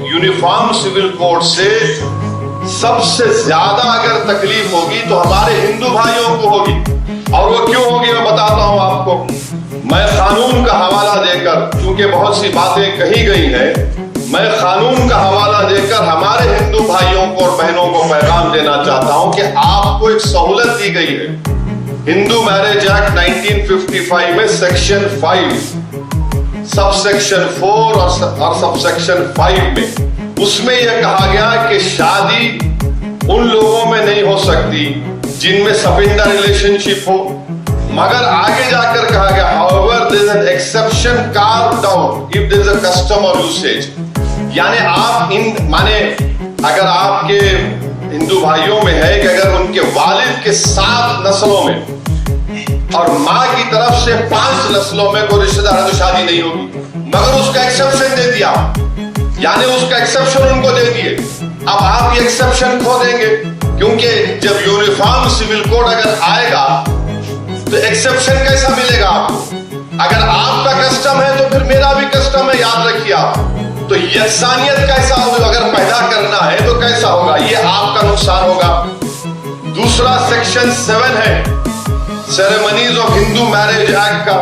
Uniform civil code से सबसे ज्यादा अगर तकलीफ होगी तो हमारे हिंदू भाइयों को होगी। और वो क्यों होगी मैं बताता हूं आपको। मैं कानून का हवाला देकर, क्योंकि बहुत सी बातें कही गई हैं, मैं कानून का हवाला देकर हमारे हिंदू भाइयों को और बहनों को पैगाम देना चाहता हूं कि आपको एक सहूलत दी गई है। हिंदू मैरिज एक्ट 1955 में सेक्शन 5 सबसेक्शन 4 और सबसेक्शन 5 में उसमें यह कहा गया कि शादी उन लोगों में नहीं हो सकती जिनमें सपिंदा रिलेशनशिप हो, मगर आगे जाकर कहा गया however there is an exception carved out if there is a custom or usage। यानी आप माने अगर आपके हिंदू भाइयों में है कि अगर उनके वालिद के 7 नस्लों में और माँ की तरफ से 5 नस्लों में कोई रिश्तेदार है तो शादी नहीं होगी, मगर उसका एक्सेप्शन दे दिया, यानी उसका एक्सेप्शन उनको दे दिए। अब आप ये एक्सेप्शन खो देंगे, क्योंकि जब यूनिफॉर्म सिविल कोड अगर आएगा तो एक्सेप्शन कैसा मिलेगा आपको? अगर आपका कस्टम है तो फिर मेरा भी कस्टम है, याद रखिए आप। तो यकसानियत कैसा होगा? अगर पैदा करना है तो कैसा होगा? ये आपका नुकसान होगा। दूसरा सेक्शन 7 है ceremonies of Hindu marriage act का,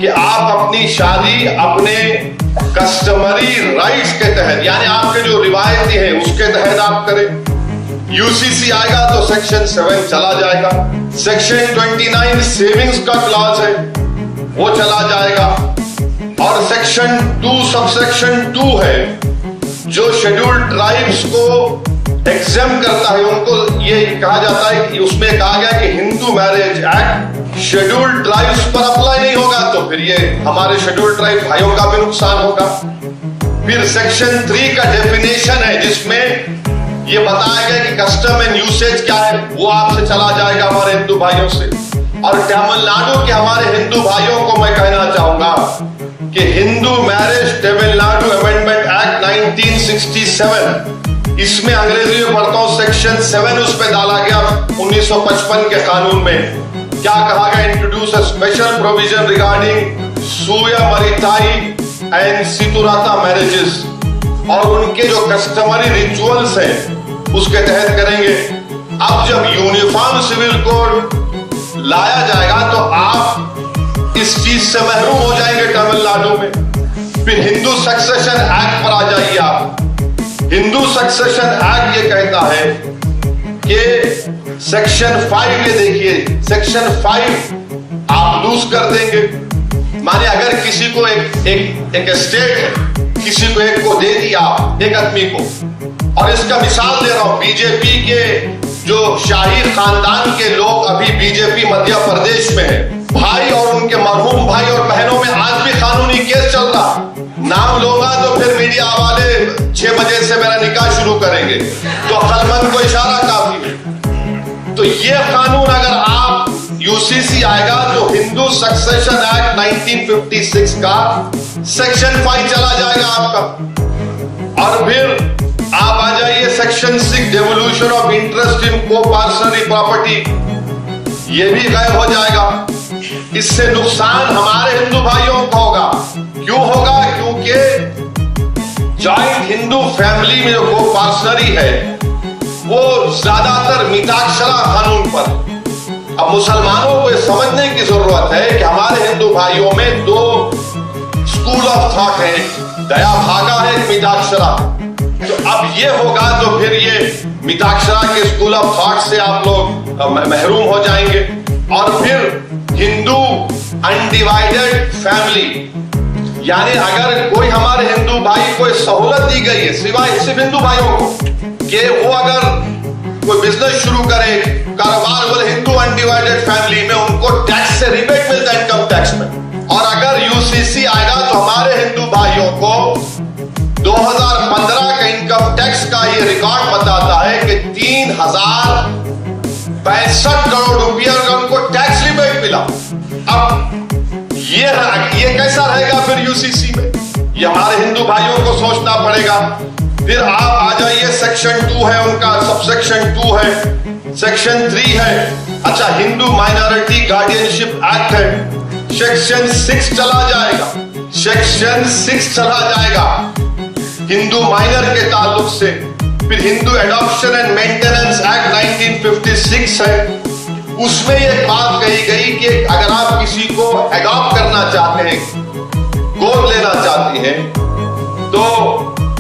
कि आप अपनी शादी अपने कस्टमरी राइट्स के तहत, यानी आपके जो रिवायती है उसके तहत आप करें। यूसीसी आएगा तो सेक्शन 7 चला जाएगा। सेक्शन 29 सेविंग्स का क्लॉज है, वो चला जाएगा। और सेक्शन 2 सबसेक्शन 2 है जो शेड्यूल्ड ट्राइब्स को एग्जेम्प्ट करता है, उनको ये कहा जाता है कि उसमें कहा गया कि Hindu marriage act scheduled tribes पर अप्लाई नहीं होगा, तो फिर ये हमारे शेड्यूल्ड ट्राइब भाइयों का भी नुकसान होगा। फिर सेक्शन 3 का डेफिनेशन है जिसमें ये बताया गया कि कस्टम एंड यूसेज क्या है, वो आपसे चला जाएगा हमारे हिंदू भाइयों से। और तमिलनाडु के हमारे हिंदू भाइयों को मैं कहना चाहूंगा कि Hindu marriage Tamil Nadu amendment act 1967, इसमें अंग्रेजी में पढ़ता हूं सेक्शन 7 उस पे डाला गया 1955 के कानून में। क्या कहा गया? Introduce a special provision regarding सूया मरिताई एंड सितुराता मैरिजेस, और उनके जो कस्टमरी रिचुअल्स हैं उसके तहत करेंगे। अब जब यूनिफॉर्म सिविल कोड लाया जाएगा तो आप इस चीज से महरूम हो जाएंगे तमिलनाडु में। फिर हिंदू सक्सेशन एक्ट पर आ जाइए आप। हिंदू सक्सेशन एक्ट ये कहता है कि सेक्शन 5, ये देखिए सेक्शन 5 आप लूज कर देंगे। माने अगर किसी को एक स्टेट है, किसी को एक को दे दिया, एक आदमी को, और इसका मिसाल दे रहा हूं, बीजेपी के जो शाही खानदान के लोग अभी बीजेपी मध्य प्रदेश में है, भाई और उनके मरहूम भाई और बहनों में आज भी कानूनी केस चल रहा। नाम लूंगा तो फिर मीडिया वाले 6 बजे से मेरा निकाह शुरू करेंगे, तो अक्लमंद को इशारा काफी है। तो ये कानून अगर आप यूसीसी आएगा तो हिंदू सक्सेशन एक्ट 1956 का सेक्शन 5 चला जाएगा आपका। और फिर आप आ जाइए section 6 devolution of interest in को पार्सनरी प्रॉपर्टी, ये भी गायब हो जाएगा। इससे नुकसान हमारे हिंदू भाइयों को होगा। क्यों होगा? क्योंकि जॉइंट हिंदू फैमिली में जो को पार्सनरी है वो ज्यादातर मिताक्षरा कानून पर। अब मुसलमानों को समझने की जरूरत है कि हमारे हिंदू भाइयों में 2 स्कूल ऑफ थॉट है, दया भागा है, मिताक्षरा। तो अब ये होगा तो फिर ये मिताक्षरा के स्कूल ऑफ थॉट से आप लोग महरूम हो जाएंगे। और फिर हिंदू अनडिवाइडेड फैमिली, यानी अगर कोई हमारे हिंदू भाई को सहूलत दी गई है सिवाय सिर्फ हिंदू भाइयों को कि वो अगर कोई बिजनेस शुरू करे, कारोबार, बोले हिंदू अनडिवाइडेड फैमिली में उनको टैक्स से रिबेट मिलता है इनकम टैक्स में। और अगर यूसीसी आएगा तो हमारे हिंदू भाइयों को 2015 का इनकम टैक्स का ये रिकॉर्ड बताता है कि 3062 करोड़ रुपया का उनको टैक्स रिबेट मिला। अब ये कैसा रहेगा फिर यूसीसी में? ये हमारे हिंदू भाइयों को सोचना पड़ेगा। फिर आप आ जाइए सेक्शन 2 है उनका, सबसेक्शन 2 है, सेक्शन 3 है। अच्छा, हिंदू माइनॉरिटी गार्डियनशिप एक्ट है, सेक्शन 6 चला जाएगा, सेक्शन 6 चला जाएगा। हिंदू माइनर के ताल्लुक से, फिर Hindu adoption and maintenance act 1956 है, उसमें यह बात कही गई कि अगर आप किसी को एडॉप्ट करना चाहते हैं, गोद लेना चाहती हैं, तो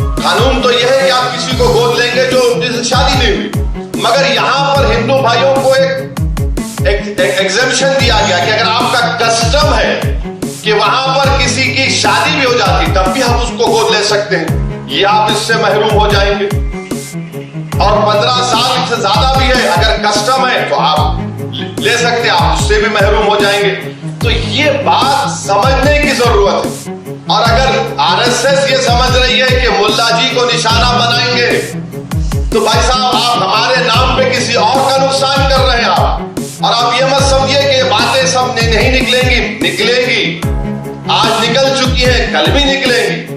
कानून तो यह है कि आप किसी को गोद लेंगे जो जिससे शादी नहीं हुई। मगर यहां पर हिंदू भाइयों को एक एग्जेम्पशन दिया गया कि अगर आपका कस्टम है कि वहां पर किसी की शादी भी हो जाती तब भी हम उसको गोद ले सकते हैं, ये आप इससे महरूम हो जाएंगे। और 15 साल से ज्यादा भी है, अगर कस्टम है तो आप ले सकते हैं, आप उससे भी महरूम हो जाएंगे। तो ये बात समझने की जरूरत है। और अगर आरएसएस ये समझ रही है कि मुल्ला जी को निशाना बनाएंगे, तो भाई साहब आप हमारे नाम पे किसी और का नुकसान कर रहे हैं आप। और आप ये मत समझिए कि बातें सब नहीं निकलेंगी, निकलेंगी, आज निकल चुकी है, कल भी निकलेंगी।